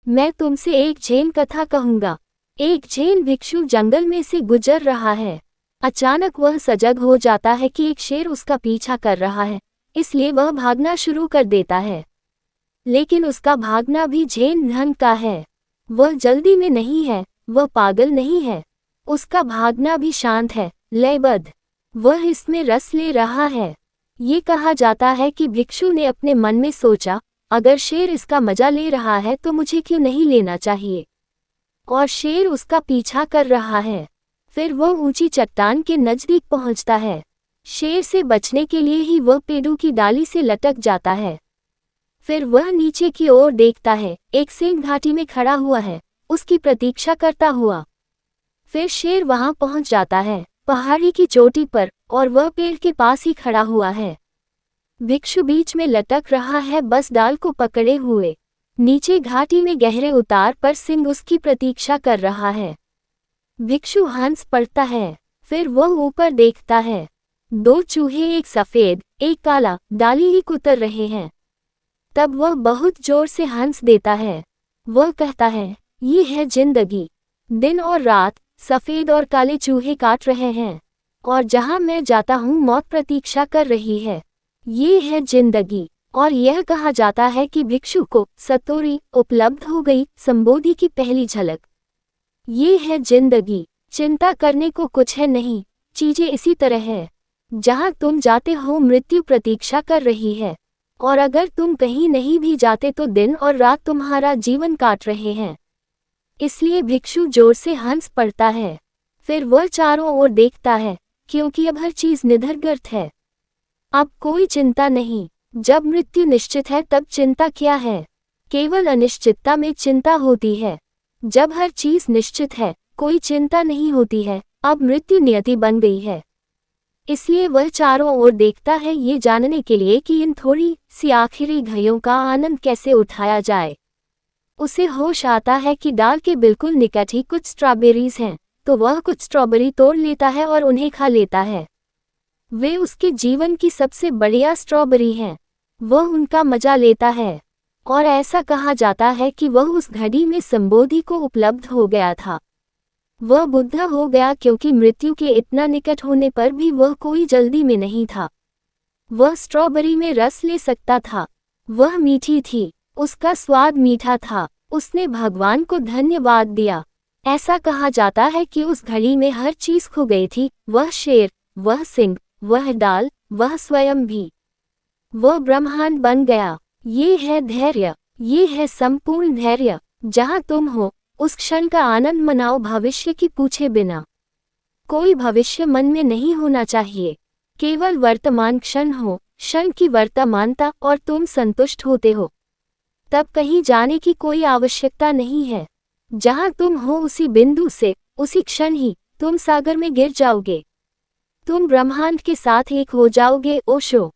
मैं तुमसे एक जैन कथा कहूंगा। एक जैन भिक्षु जंगल में से गुजर रहा है। अचानक वह सजग हो जाता है कि एक शेर उसका पीछा कर रहा है, इसलिए वह भागना शुरू कर देता है। लेकिन उसका भागना भी जैन ढंग का है। वह जल्दी में नहीं है, वह पागल नहीं है। उसका भागना भी शांत है, लयबद्ध। वह इसमें रस ले रहा है। ये कहा जाता है कि भिक्षु ने अपने मन में सोचा, अगर शेर इसका मजा ले रहा है तो मुझे क्यों नहीं लेना चाहिए। और शेर उसका पीछा कर रहा है। फिर वह ऊंची चट्टान के नजदीक पहुंचता है। शेर से बचने के लिए ही वह पेड़ों की डाली से लटक जाता है। फिर वह नीचे की ओर देखता है, एक सिंह घाटी में खड़ा हुआ है, उसकी प्रतीक्षा करता हुआ। फिर शेर वहां पहुंच जाता है, पहाड़ी की चोटी पर, और वह पेड़ के पास ही खड़ा हुआ है। भिक्षु बीच में लटक रहा है, बस डाल को पकड़े हुए। नीचे घाटी में गहरे उतार पर सिंह उसकी प्रतीक्षा कर रहा है। भिक्षु हंस पड़ता है। फिर वह ऊपर देखता है। 2 चूहे, एक सफेद एक काला, डाली ही कुतर रहे हैं। तब वह बहुत जोर से हंस देता है। वह कहता है, ये है जिंदगी। दिन और रात, सफेद और काले चूहे काट रहे हैं, और जहां मैं जाता हूं मौत प्रतीक्षा कर रही है। ये है जिंदगी। और यह कहा जाता है कि भिक्षु को सतोरी उपलब्ध हो गई, संबोधि की पहली झलक। ये है जिंदगी। चिंता करने को कुछ है नहीं, चीजें इसी तरह है। जहां तुम जाते हो मृत्यु प्रतीक्षा कर रही है, और अगर तुम कहीं नहीं भी जाते तो दिन और रात तुम्हारा जीवन काट रहे हैं। इसलिए भिक्षु जोर से हंस पड़ता है। फिर वह चारों ओर देखता है, क्योंकि अब हर चीज निधर्गर्त है। अब कोई चिंता नहीं। जब मृत्यु निश्चित है तब चिंता क्या है। केवल अनिश्चितता में चिंता होती है। जब हर चीज निश्चित है, कोई चिंता नहीं होती है। अब मृत्यु नियति बन गई है। इसलिए वह चारों ओर देखता है, ये जानने के लिए कि इन थोड़ी सी आखिरी घड़ियों का आनंद कैसे उठाया जाए। उसे होश आता है कि डाल के बिल्कुल निकट ही कुछ स्ट्रॉबेरीज हैं, तो वह कुछ स्ट्रॉबेरी तोड़ लेता है और उन्हें खा लेता है। वे उसके जीवन की सबसे बढ़िया स्ट्रॉबेरी हैं। वह उनका मजा लेता है। और ऐसा कहा जाता है कि वह उस घड़ी में संबोधि को उपलब्ध हो गया था। वह बुद्ध हो गया क्योंकि मृत्यु के इतना निकट होने पर भी वह कोई जल्दी में नहीं था। वह स्ट्रॉबेरी में रस ले सकता था। वह मीठी थी, उसका स्वाद मीठा था। उसने भगवान को धन्यवाद दिया। ऐसा कहा जाता है कि उस घड़ी में हर चीज खो गई थी, वह शेर, वह सिंह, वह डाल, वह स्वयं भी। वह ब्रह्मांड बन गया। ये है धैर्य, ये है संपूर्ण धैर्य। जहां तुम हो उस क्षण का आनंद मनाओ, भविष्य की पूछे बिना। कोई भविष्य मन में नहीं होना चाहिए। केवल वर्तमान क्षण हो, क्षण की वर्तमानता, और तुम संतुष्ट होते हो। तब कहीं जाने की कोई आवश्यकता नहीं है। जहां तुम हो उसी बिंदु से, उसी क्षण ही तुम सागर में गिर जाओगे। तुम ब्रह्मांड के साथ एक हो जाओगे। ओशो।